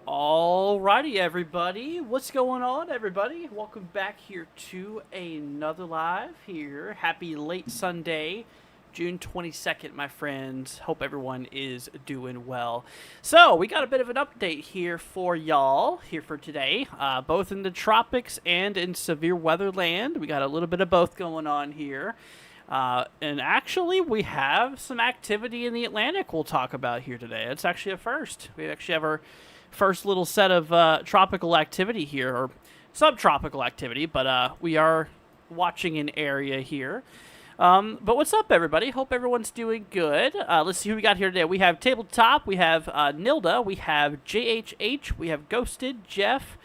Alrighty, everybody. What's going on, everybody? Welcome back here to another live here. Happy late Sunday, June 22nd, my friends. Hope everyone is doing well. So, we got a bit of an update here for y'all here for today, both in the tropics and in severe weather land. We got a little bit of both going on here. And actually, we have some activity in the Atlantic we'll talk about here today. It's actually a first. We actually have our first little set of tropical activity here, or subtropical activity, but we are watching an area here. But what's up, everybody? Hope everyone's doing good. Let's see who we got here today. We have Tabletop, we have Nilda, we have JHH, we have Ghosted, Jeff,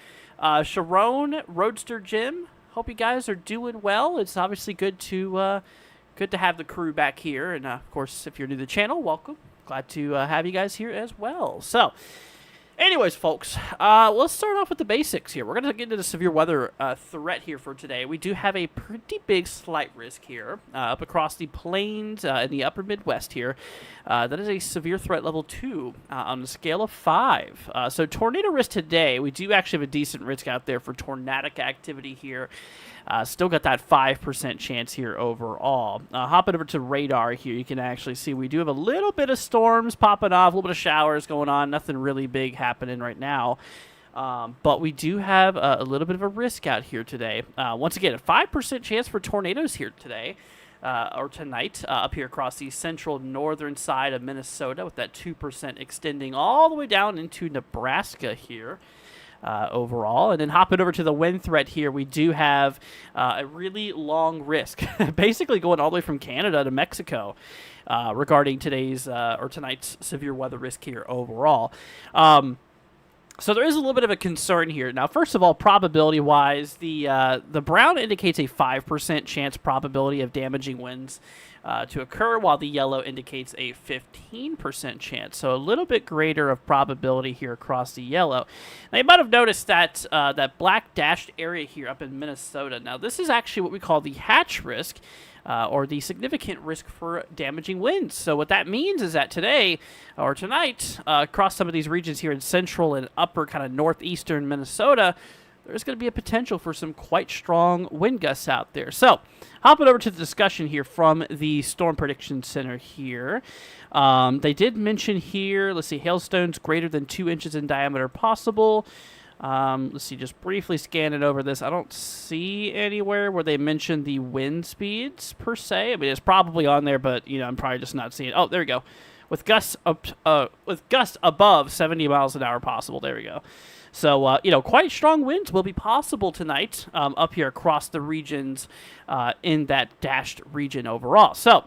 Sharon, Roadster Jim. Hope you guys are doing well. It's obviously good to have the crew back here, and of course, if you're new to the channel, welcome. Glad to have you guys here as well. So, anyways, folks, let's start off with the basics here. We're going to get into the severe weather threat here for today. We do have a pretty big slight risk here up across the plains in the upper Midwest here. That is a severe threat level 2 on the scale of 5. So tornado risk today, we do actually have a decent risk out there for tornadic activity here. Still got that 5% chance here overall. Hopping over to radar here, you can actually see we do have a little bit of storms popping off, a little bit of showers going on. Nothing really big happening right now. But we do have a little bit of a risk out here today. Once again, a 5% chance for tornadoes here today. Or tonight, up here across the central northern side of Minnesota, with that 2% extending all the way down into Nebraska here. Overall. And then hopping over to the wind threat here, we do have a really long risk, basically going all the way from Canada to Mexico regarding today's or tonight's severe weather risk here overall. So there is a little bit of a concern here. Now, first of all, probability-wise, the brown indicates a 5% chance probability of damaging winds to occur, while the yellow indicates a 15% chance. So a little bit greater of probability here across the yellow. Now, you might have noticed that that black dashed area here up in Minnesota. Now, this is actually what we call the hatch risk, or the significant risk for damaging winds. So what that means is that today, or tonight, across some of these regions here in central and upper kind of northeastern Minnesota, there's going to be a potential for some quite strong wind gusts out there. So, hopping over to the discussion here from the Storm Prediction Center here. They did mention here, let's see, hailstones greater than 2 inches in diameter possible. Let's see, just briefly scanning over this. I don't see anywhere where they mention the wind speeds, per se. I mean, it's probably on there, but, you know, I'm probably just not seeing it. Oh, there we go. With gusts above 70 miles an hour possible. There we go. So, you know, quite strong winds will be possible tonight up here across the regions in that dashed region overall. So,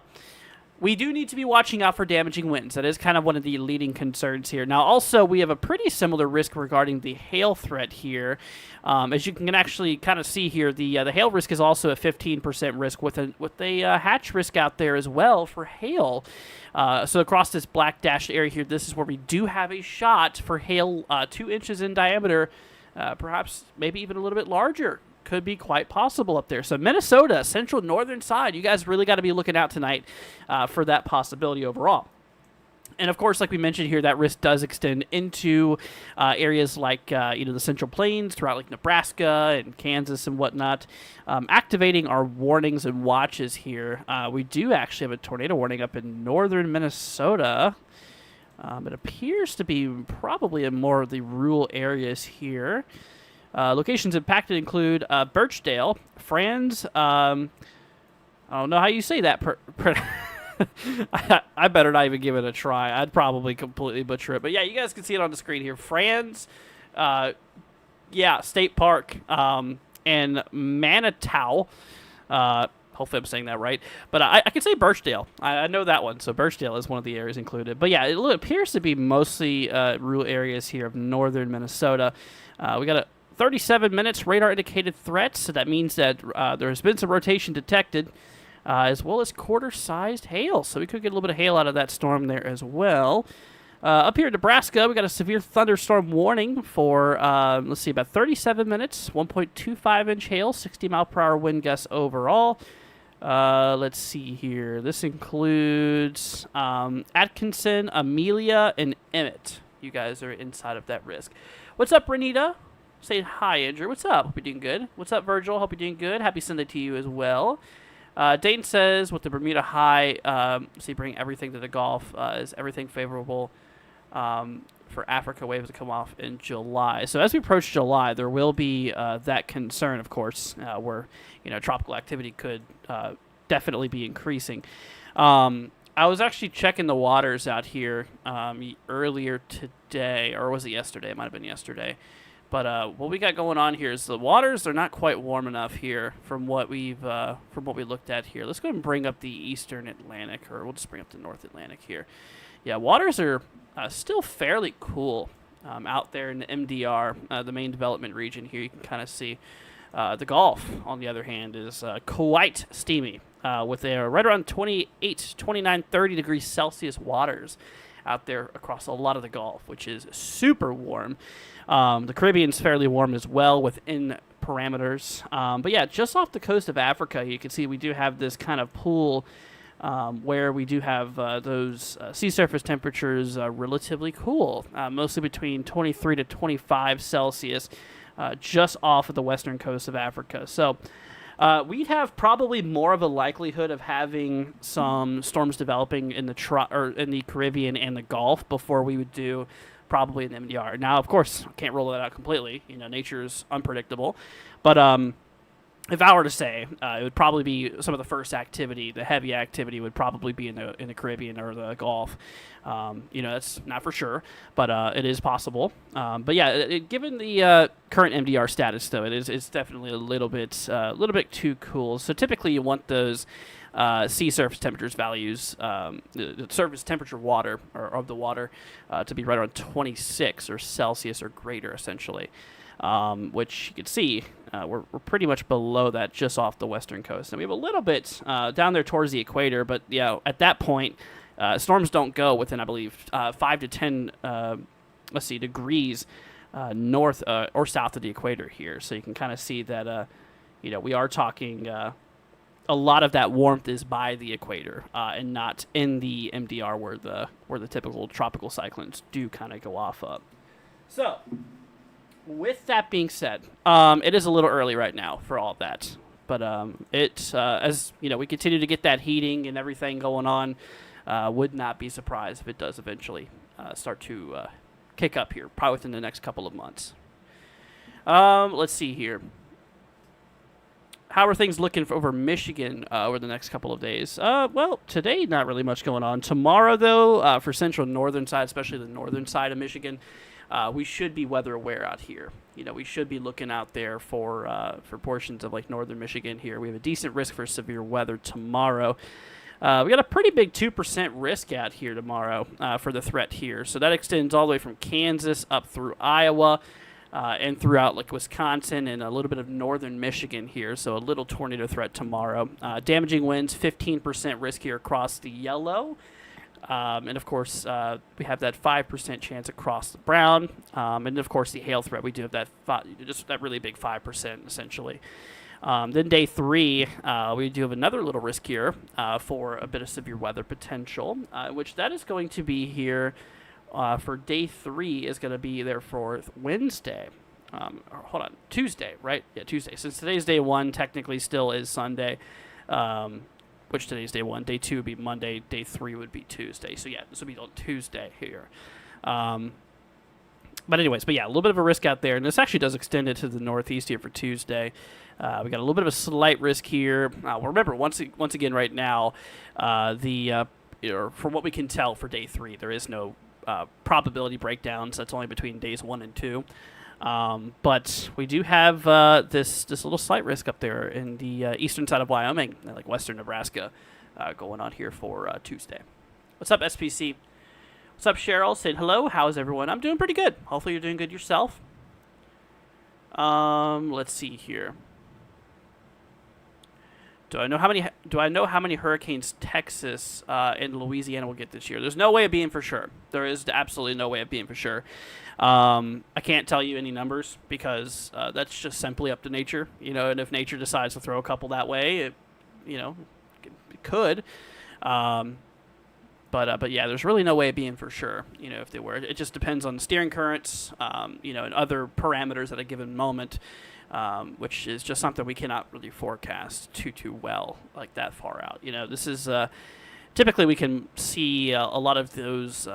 we do need to be watching out for damaging winds. That is kind of one of the leading concerns here. Now, also, we have a pretty similar risk regarding the hail threat here. As you can actually kind of see here, the hail risk is also a 15% risk with a hatch risk out there as well for hail. So across this black dashed area here, this is where we do have a shot for hail 2 inches in diameter, perhaps maybe even a little bit larger. Could be quite possible up there. So Minnesota, central northern side, you guys really got to be looking out tonight for that possibility overall. And of course, like we mentioned here, that risk does extend into areas like the Central Plains, throughout like Nebraska and Kansas and whatnot. Activating our warnings and watches here, we do actually have a tornado warning up in northern Minnesota. It appears to be probably in more of the rural areas here. Locations impacted include Birchdale, Franz. I don't know how you say that. I better not even give it a try. I'd probably completely butcher it. But yeah, you guys can see it on the screen here. Franz, State Park, and Manitou. Hopefully I'm saying that right. But I can say Birchdale. I know that one. So Birchdale is one of the areas included. But yeah, it appears to be mostly rural areas here of northern Minnesota. We got 37 minutes radar indicated threats. So that means that there has been some rotation detected, as well as quarter-sized hail. So we could get a little bit of hail out of that storm there as well. Up here in Nebraska, we got a severe thunderstorm warning for, about 37 minutes, 1.25-inch hail, 60-mile-per-hour wind gusts overall. Let's see here. This includes Atkinson, Amelia, and Emmett. You guys are inside of that risk. What's up, Renita? Saying hi, Andrew. What's up? Hope you're doing good. What's up, Virgil? Hope you're doing good. Happy Sunday to you as well. Dayton says, with the Bermuda high, bring everything to the Gulf. Is everything favorable for Africa waves to come off in July? So as we approach July, there will be that concern, of course, where tropical activity could definitely be increasing. I was actually checking the waters out here earlier today, or was it yesterday? It might have been yesterday. But what we got going on here is the waters are not quite warm enough here from what we looked at here. Let's go ahead and bring up the Eastern Atlantic, or we'll just bring up the North Atlantic here. Yeah, waters are still fairly cool out there in the MDR, the main development region here. You can kind of see the Gulf, on the other hand, is quite steamy with right around 28, 29, 30 degrees Celsius waters out there across a lot of the Gulf, which is super warm. The Caribbean's fairly warm as well within parameters. But yeah, just off the coast of Africa, you can see we do have this kind of pool where we do have those sea surface temperatures relatively cool, mostly between 23 to 25 Celsius, just off of the western coast of Africa. So we'd have probably more of a likelihood of having some storms developing in the Caribbean and the Gulf before we would do probably in the MDR. Now, of course, can't rule that out completely. Nature's unpredictable. But if I were to say, it would probably be some of the first activity. The heavy activity would probably be in the Caribbean or the Gulf. That's not for sure, but it is possible. But yeah, given the current MDR status, though, it's definitely a little bit too cool. So typically, you want those sea surface temperatures values, the surface temperature water or of the water, to be right around 26 or Celsius or greater, essentially. Which you can see we're pretty much below that just off the western coast. And we have a little bit down there towards the equator, but at that point, storms don't go within, I believe, 5 to 10 degrees north or south of the equator here. So you can kind of see that we are talking a lot of that warmth is by the equator and not in the MDR where the typical tropical cyclones do kind of go off of. So, with that being said, it is a little early right now for all of that. But as we continue to get that heating and everything going on, would not be surprised if it does eventually start to kick up here, probably within the next couple of months. Let's see here. How are things looking over Michigan over the next couple of days? Well, today, not really much going on. Tomorrow, though, for central northern side, especially the northern side of Michigan, we should be weather aware out here. We should be looking out there for portions of like northern Michigan here. We have a decent risk for severe weather tomorrow. We got a pretty big 2% risk out here tomorrow for the threat here. So that extends all the way from Kansas up through Iowa and throughout like Wisconsin and a little bit of northern Michigan here. So a little tornado threat tomorrow. Damaging winds, 15% risk here across the yellow. And of course, we have that 5% chance across the brown. And of course, the hail threat, we do have that just that really big 5% essentially. Then day 3, we do have another little risk here for a bit of severe weather potential, which that is going to be here for day 3 is going to be there for Wednesday. Tuesday, right? Yeah, Tuesday. Since today's day 1, technically still is Sunday. Which today's day 1. Day 2 would be Monday. Day 3 would be Tuesday. So, yeah, this would be on Tuesday here. But anyways, a little bit of a risk out there. And this actually does extend it to the northeast here for Tuesday. We got a little bit of a slight risk here. Remember, once again right now, from what we can tell for day 3, there is no probability breakdowns. That's only between days 1 and 2. But we do have this little slight risk up there in the eastern side of Wyoming, like western Nebraska, going on here for Tuesday. What's up, SPC? What's up, Cheryl? Saying hello. How's everyone? I'm doing pretty good. Hopefully you're doing good yourself. Let's see here. Do I know how many hurricanes Texas and Louisiana will get this year? There's no way of being for sure. There is absolutely no way of being for sure. I can't tell you any numbers because that's just simply up to nature, and if nature decides to throw a couple that way, it could. But yeah, there's really no way of being for sure, if they were. It just depends on the steering currents, and other parameters at a given moment, which is just something we cannot really forecast too well, like that far out. This is typically we can see a lot of those,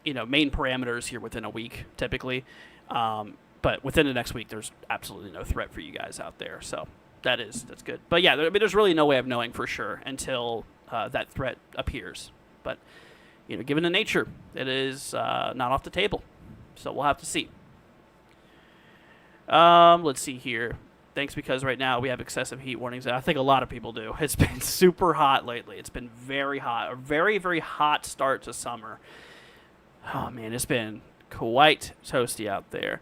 main parameters here within a week, typically. But within the next week, there's absolutely no threat for you guys out there. So that's good. But yeah, there's really no way of knowing for sure until that threat appears. But, given the nature, it is not off the table. So we'll have to see. Let's see here. Thanks, because right now we have excessive heat warnings. I think a lot of people do. It's been super hot lately. It's been very hot. A very, very hot start to summer. Oh, man, it's been quite toasty out there.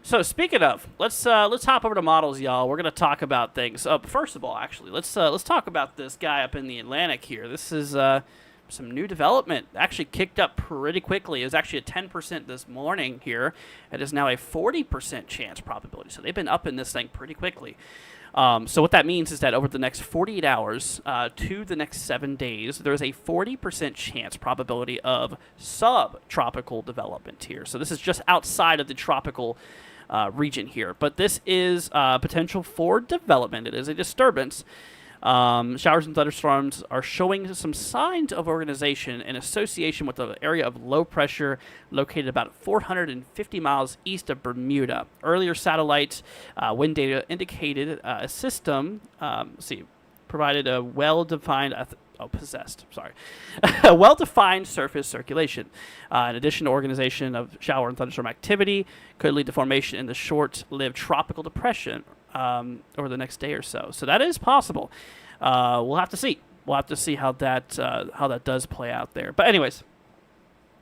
So speaking of, let's hop over to models, y'all. We're gonna talk about things. First of all, actually, let's talk about this guy up in the Atlantic here. This is some new development. Actually kicked up pretty quickly. It was actually a 10% this morning here. It is now a 40% chance probability. So they've been up in this thing pretty quickly. So what that means is that over the next 48 hours to the next 7 days, there's a 40% chance probability of subtropical development here. So this is just outside of the tropical region here. But this is potential for development. It is a disturbance. Showers and thunderstorms are showing some signs of organization in association with the area of low pressure located about 450 miles east of Bermuda. Earlier satellite wind data indicated a system, provided a well-defined a well-defined surface circulation. In addition to organization of shower and thunderstorm activity, could lead to formation in the short-lived tropical depression over the next day or so. So that is possible. We'll have to see. We'll have to see how that does play out there. But anyways,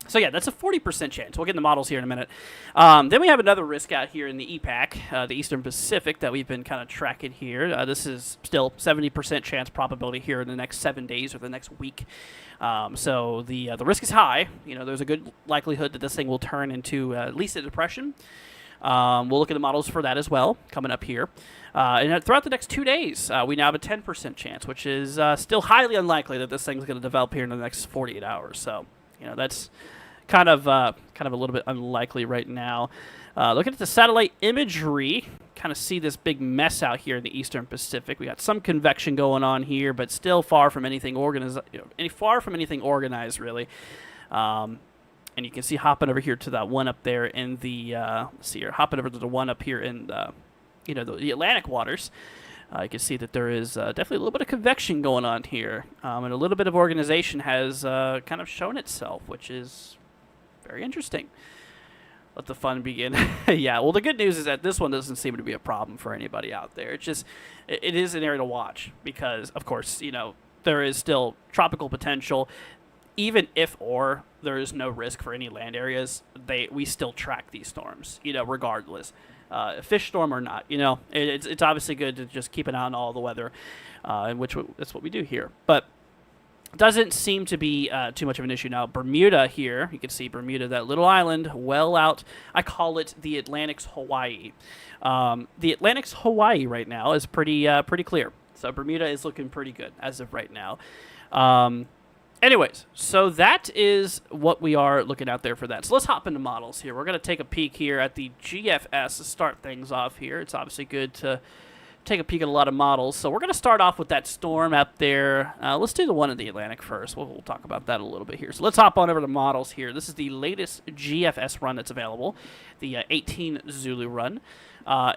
so yeah, that's a 40% chance. We'll get into models here in a minute. Then we have another risk out here in the EPAC, the Eastern Pacific, that we've been kind of tracking here. This is still 70% chance probability here in the next 7 days or the next week. So the risk is high. There's a good likelihood that this thing will turn into at least a depression. We'll look at the models for that as well coming up here. And throughout the next 2 days, we now have a 10% chance, which is still highly unlikely that this thing's going to develop here in the next 48 hours. So, that's kind of a little bit unlikely right now. Looking at the satellite imagery, kind of see this big mess out here in the Eastern Pacific. We got some convection going on here, but still far from anything organized. Really. And you can see hopping over here to that one up there in the hopping over to the one up here in the Atlantic waters. You can see that there is definitely a little bit of convection going on here, and a little bit of organization has kind of shown itself, which is very interesting. Let the fun begin. Yeah, well, the good news is that this one doesn't seem to be a problem for anybody out there. It is an area to watch because, of course, there is still tropical potential. Even if or there is no risk for any land areas, we still track these storms, regardless. Fish storm or not, it's obviously good to just keep an eye on all the weather, that's what we do here. But doesn't seem to be too much of an issue now. Bermuda here, you can see Bermuda, that little island, well out. I call it the Atlantic's Hawaii. The Atlantic's Hawaii right now is pretty clear. So Bermuda is looking pretty good as of right now. Anyways, so that is what we are looking out there for that. So let's hop into models here. We're going to take a peek here at the GFS to start things off here. It's obviously good to take a peek at a lot of models. So we're going to start off with that storm up there. Let's do the one in the Atlantic first. We'll talk about that a little bit here. So let's hop on over to models here. This is the latest GFS run that's available, the 18 Zulu run,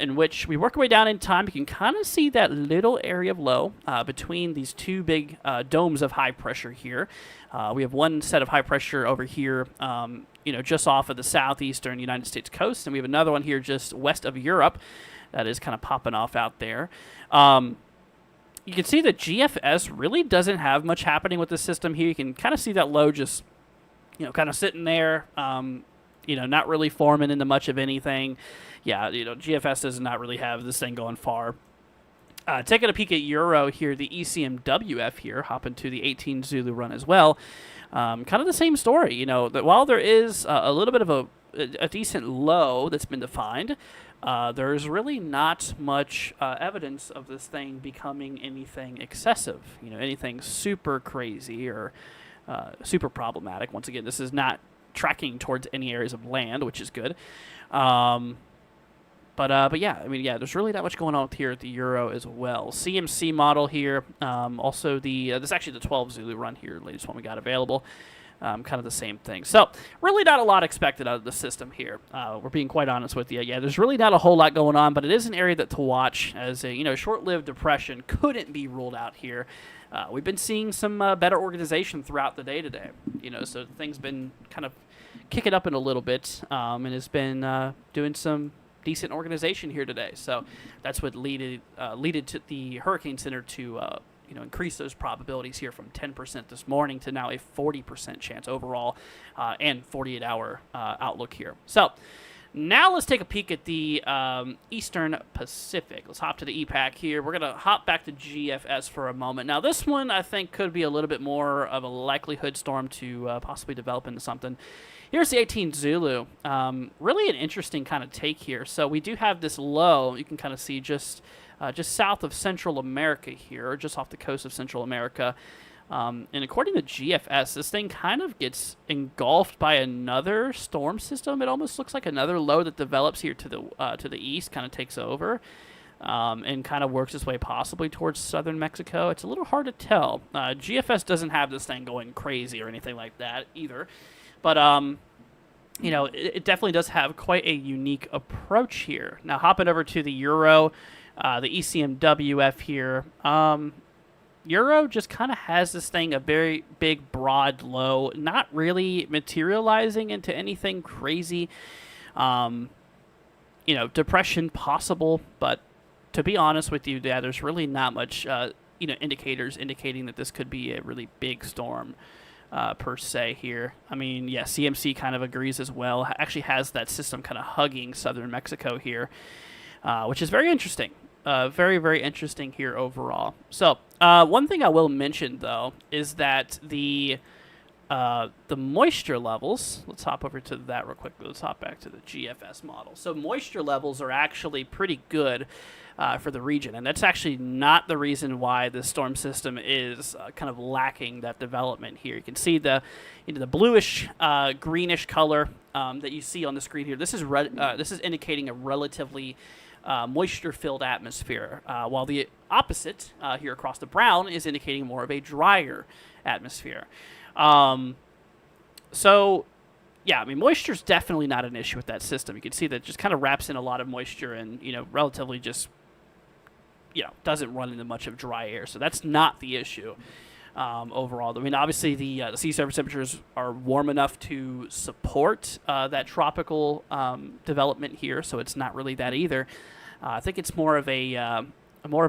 in which we work our way down in time. You can kind of see that little area of low between these two big domes of high pressure here. We have one set of high pressure over here, just off of the southeastern United States coast, and we have another one here just west of Europe that is kind of popping off out there. You can see that GFS really doesn't have much happening with the system here. You can kind of see that low just, kind of sitting there, not really forming into much of anything. Yeah, GFS does not really have this thing going far. Taking a peek at Euro here, the ECMWF here, hopping to the 18 Zulu run as well. Kind of the same story, that while there is a little bit of a decent low that's been defined, there's really not much evidence of this thing becoming anything excessive, anything super crazy or super problematic. Once again, this is not tracking towards any areas of land, which is good. But yeah, there's really not much going on here at the Euro as well. CMC model here, also this is actually the 12 Zulu run here, latest one we got available. Kind of the same thing. So really not a lot expected out of the system here. We're being quite honest with you. Yeah, there's really not a whole lot going on, but it is an area to watch as a short-lived depression couldn't be ruled out here. We've been seeing some better organization throughout the day today. So things been kind of kicking up in a little bit, and has been doing some decent organization here today. So that's what leaded to the Hurricane Center to increase those probabilities here from 10% this morning to now a 40% chance overall, and 48-hour outlook here. So now let's take a peek at the Eastern Pacific. Let's hop to the EPAC here. We're going to hop back to GFS for a moment. Now this one I think could be a little bit more of a likelihood storm to possibly develop into something. Here's the 18 Zulu. Really an interesting kind of take here. So we do have this low. You can kind of see just south of Central America here, or just off the coast of Central America. And according to GFS, this thing kind of gets engulfed by another storm system. It almost looks like another low that develops here to the east, kind of takes over, and kind of works its way possibly towards southern Mexico. It's a little hard to tell. GFS doesn't have this thing going crazy or anything like that either. But, it definitely does have quite a unique approach here. Now, hopping over to the Euro, the ECMWF here. Euro just kind of has this thing, a very big, broad low, not really materializing into anything crazy. Depression possible, but to be honest with you, yeah, there's really not much, indicators indicating that this could be a really big storm. Per se here. CMC kind of agrees as well. Actually has that system kind of hugging southern Mexico here, which is very interesting. Very, very interesting here overall. So one thing I will mention, though, is that the moisture levels, let's hop over to that real quick. Let's hop back to the GFS model. So moisture levels are actually pretty good for the region, and that's actually not the reason why the storm system is kind of lacking that development here. You can see the bluish greenish color that you see on the screen here. This is indicating a relatively moisture-filled atmosphere, while the opposite here across the brown is indicating more of a drier atmosphere. Moisture is definitely not an issue with that system. You can see that it just kind of wraps in a lot of moisture and, relatively just, doesn't run into much of dry air. So that's not the issue overall. Obviously the sea surface temperatures are warm enough to support that tropical development here, so it's not really that either. I think it's more of a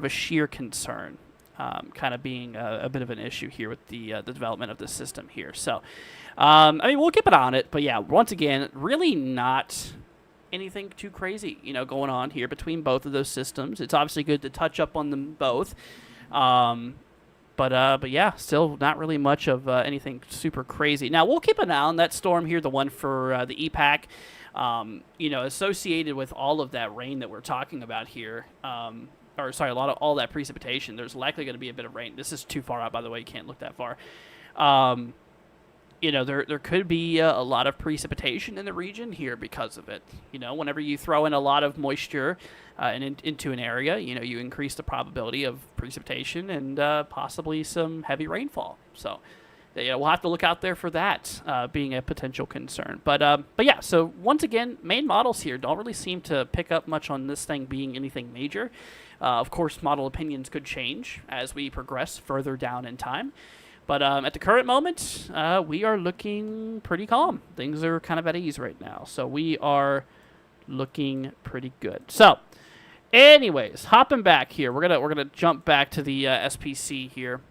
sheer concern. kind of being a bit of an issue here with the development of the system here. So, I mean, we'll keep it on it. But yeah, once again, really not anything too crazy, going on here between both of those systems. It's obviously good to touch up on them both. But yeah, still not really much of anything super crazy. Now, we'll keep an eye on that storm here, the one for the EPAC. Associated with all of that rain that we're talking about here, all that precipitation, there's likely going to be a bit of rain. This is too far out, by the way. You can't look that far. There could be a lot of precipitation in the region here because of it. Whenever you throw in a lot of moisture into an area, you increase the probability of precipitation and possibly some heavy rainfall. So, we'll have to look out there for that being a potential concern. But yeah, so once again, main models here don't really seem to pick up much on this thing being anything major. Of course, model opinions could change as we progress further down in time. But at the current moment, we are looking pretty calm. Things are kind of at ease right now. So we are looking pretty good. So anyways, hopping back here, we're gonna jump back to the SPC here.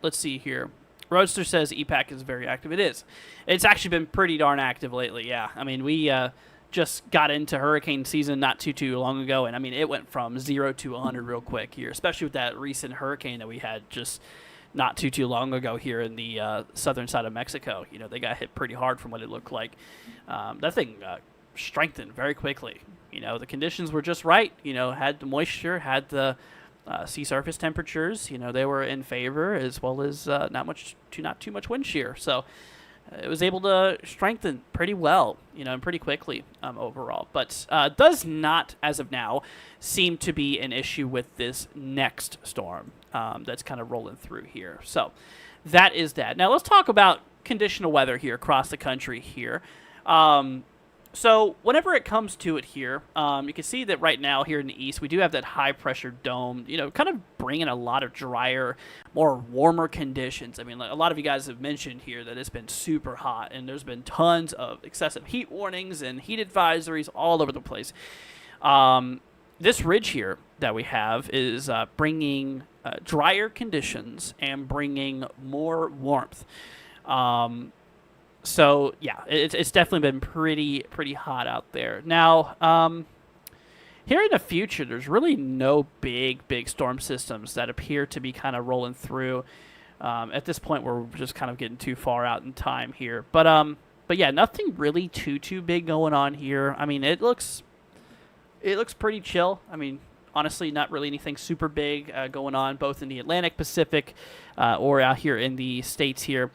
Let's see here. Roadster says EPAC is very active. It is. It's actually been pretty darn active lately, yeah. I mean, we just got into hurricane season not too long ago, and I mean, it went from 0 to 100 real quick here, especially with that recent hurricane that we had just not too long ago here in the southern side of Mexico. They got hit pretty hard from what it looked like. That thing strengthened very quickly. The conditions were just right. Had the moisture, had the sea surface temperatures, they were in favor, as well as not too much wind shear. So it was able to strengthen pretty well, and pretty quickly overall. But does not, as of now, seem to be an issue with this next storm that's kind of rolling through here. So that is that. Now let's talk about conditional weather here across the country here. So whenever it comes to it here, you can see that right now here in the east, we do have that high-pressure dome, kind of bringing a lot of drier, more warmer conditions. I mean, like a lot of you guys have mentioned here that it's been super hot, and there's been tons of excessive heat warnings and heat advisories all over the place. This ridge here that we have is bringing drier conditions and bringing more warmth. So yeah, it's definitely been pretty hot out there. Now, here in the future, there's really no big storm systems that appear to be kind of rolling through. At this point, we're just kind of getting too far out in time here. But yeah, nothing really too big going on here. I mean, it looks pretty chill. I mean, honestly, not really anything super big going on, both in the Atlantic, Pacific, or out here in the States here.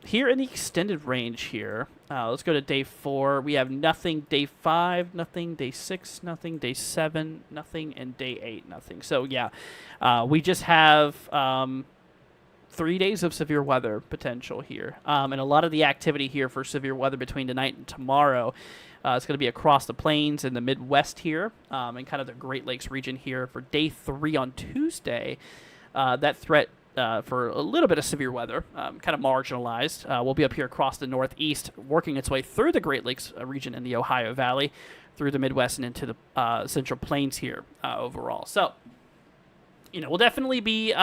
Here in the extended range here, let's go to day 4. We have nothing. Day 5, nothing. Day 6, nothing. Day 7, nothing. And day 8, nothing. So, yeah, we just have 3 days of severe weather potential here. And a lot of the activity here for severe weather between tonight and tomorrow is going to be across the plains in the Midwest here and kind of the Great Lakes region here. For day 3 on Tuesday, that threat for a little bit of severe weather, kind of marginalized. We'll be up here across the Northeast, working its way through the Great Lakes region in the Ohio Valley, through the Midwest and into the Central Plains here overall. So, we'll definitely be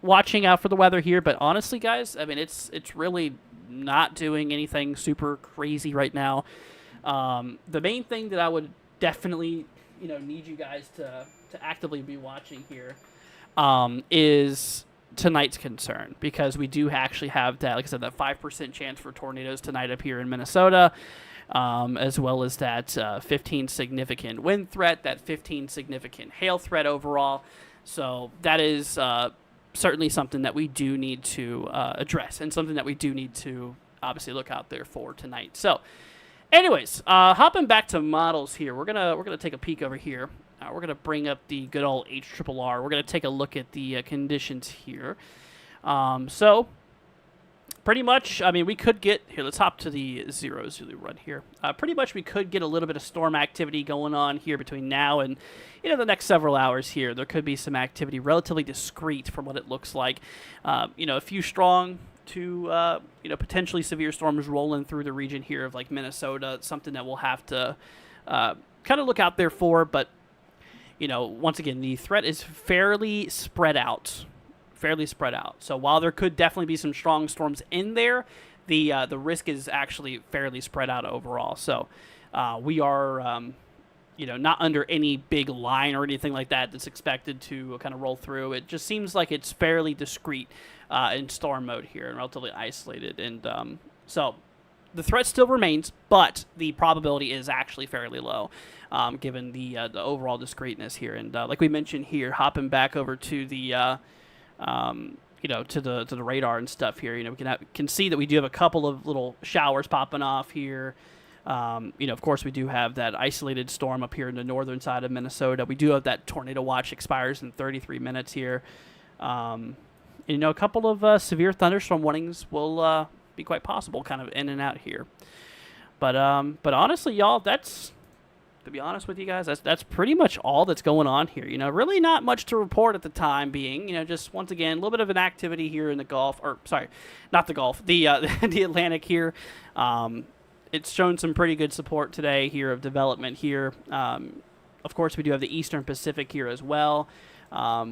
watching out for the weather here. But honestly, guys, I mean, it's really not doing anything super crazy right now. The main thing that I would definitely, need you guys to actively be watching here is tonight's concern, because we do actually have that, like I said, that 5% chance for tornadoes tonight up here in Minnesota, as well as that 15 significant wind threat, that 15 significant hail threat overall. So that is certainly something that we do need to address, and something that we do need to obviously look out there for tonight. So anyways, hopping back to models here, we're gonna take a peek over here. We're going to bring up the good old HRRR. We're going to take a look at the conditions here. So, pretty much, I mean, we could get... Here, let's hop to the Zulu run here. Pretty much, we could get a little bit of storm activity going on here between now and, the next several hours here. There could be some activity relatively discrete from what it looks like. A few strong to, potentially severe storms rolling through the region here of, like, Minnesota. It's something that we'll have to kind of look out there for, but... once again, the threat is fairly spread out. So while there could definitely be some strong storms in there, the risk is actually fairly spread out overall. So we are, not under any big line or anything like that that's expected to kind of roll through. It just seems like it's fairly discrete in storm mode here and relatively isolated. And so the threat still remains, but the probability is actually fairly low, given the overall discreteness here. And like we mentioned here, hopping back over to the to the radar and stuff here, we can see that we do have a couple of little showers popping off here. Of course, we do have that isolated storm up here in the northern side of Minnesota. We do have that tornado watch expires in 33 minutes here. A couple of severe thunderstorm warnings will be quite possible, kind of in and out here. But honestly, y'all, to be honest with you guys, that's pretty much all that's going on here. Really not much to report at the time being. Just once again, a little bit of an activity here in the Gulf, or sorry, not the Gulf, the the Atlantic here. It's shown some pretty good support today here of development here. Of course, we do have the Eastern Pacific here as well,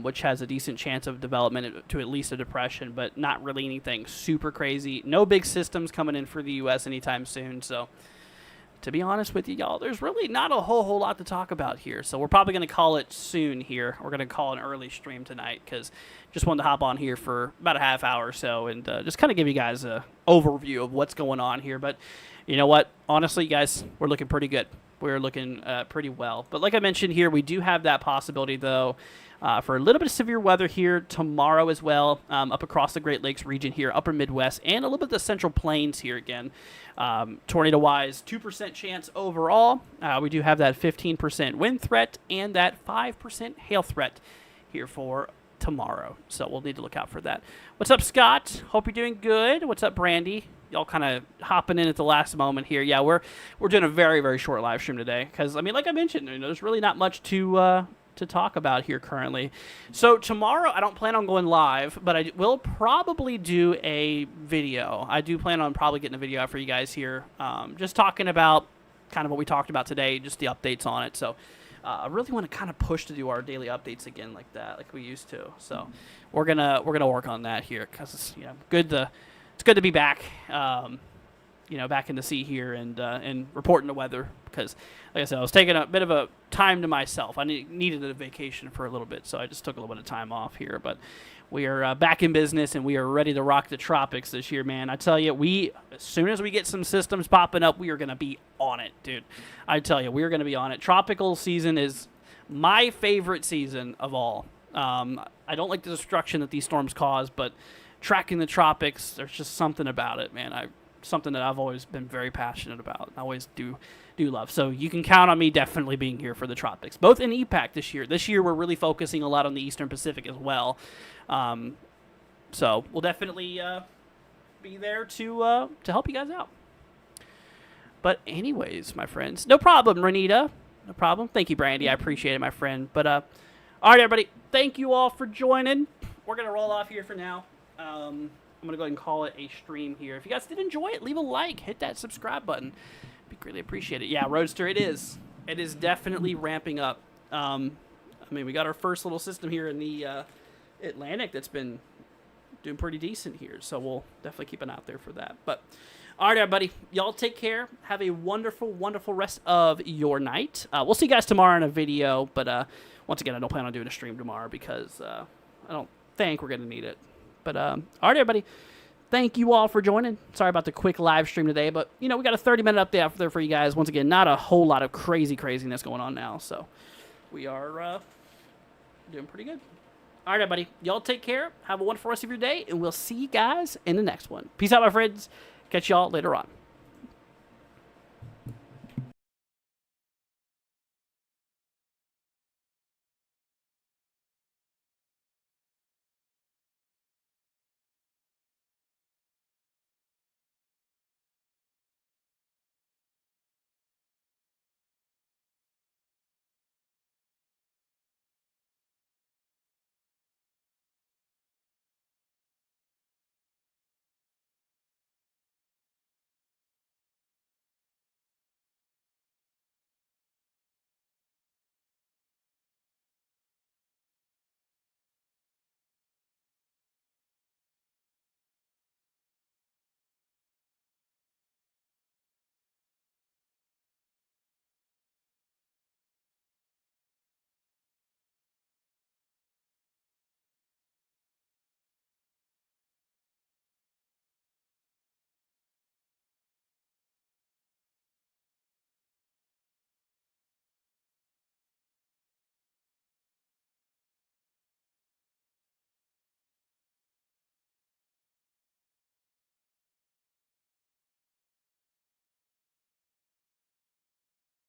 which has a decent chance of development to at least a depression, but not really anything super crazy. No big systems coming in for the U.S. anytime soon. So, to be honest with you, y'all, there's really not a whole lot to talk about here. So we're probably going to call it soon here. We're going to call an early stream tonight because just wanted to hop on here for about a half hour or so and just kind of give you guys an overview of what's going on here. But you know what? Honestly, guys, we're looking pretty good. We're looking pretty well. But like I mentioned here, we do have that possibility, though, for a little bit of severe weather here tomorrow as well, up across the Great Lakes region here, upper Midwest, and a little bit of the Central Plains here again. Tornado-wise, 2% chance overall. We do have that 15% wind threat and that 5% hail threat here for tomorrow. So we'll need to look out for that. What's up, Scott? Hope you're doing good. What's up, Brandy? Y'all kind of hopping in at the last moment here. Yeah, we're doing a very, very short live stream today because, like I mentioned, there's really not much to talk about here currently. So tomorrow, I don't plan on going live, but I will probably do a video. I do plan on probably getting a video out for you guys here, just talking about kind of what we talked about today, just the updates on it. So I really want to kind of push to do our daily updates again like that, like we used to. So we're gonna work on that here because it's it's good to be back. Back in the sea here and reporting the weather because, like I said, I was taking a bit of a time to myself. I needed a vacation for a little bit, so I just took a little bit of time off here. But we are back in business, and we are ready to rock the tropics this year, man. I tell you, as soon as we get some systems popping up, we are going to be on it, dude. I tell you, we are going to be on it. Tropical season is my favorite season of all. I don't like the destruction that these storms cause, but tracking the tropics, there's just something about it, man. Something that I've always been very passionate about. I always do love. So you can count on me definitely being here for the tropics, both in EPAC this year. This year we're really focusing a lot on the Eastern Pacific as well. So we'll definitely be there to help you guys out. But anyways, my friends, no problem, Renita. No problem. Thank you, Brandy. I appreciate it, my friend. But all right, everybody. Thank you all for joining. We're going to roll off here for now. I'm going to go ahead and call it a stream here. If you guys did enjoy it, leave a like. Hit that subscribe button. Be greatly appreciated. Yeah, Roadster, it is. It is definitely ramping up. We got our first little system here in the Atlantic that's been doing pretty decent here. So we'll definitely keep an eye out there for that. But all right, everybody. Y'all take care. Have a wonderful, wonderful rest of your night. We'll see you guys tomorrow in a video. But once again, I don't plan on doing a stream tomorrow because I don't think we're going to need it. But all right, everybody, thank you all for joining. Sorry about the quick live stream today, but, we got a 30-minute update out there for you guys. Once again, not a whole lot of craziness going on now, so we are doing pretty good. All right, everybody, y'all take care. Have a wonderful rest of your day, and we'll see you guys in the next one. Peace out, my friends. Catch y'all later on.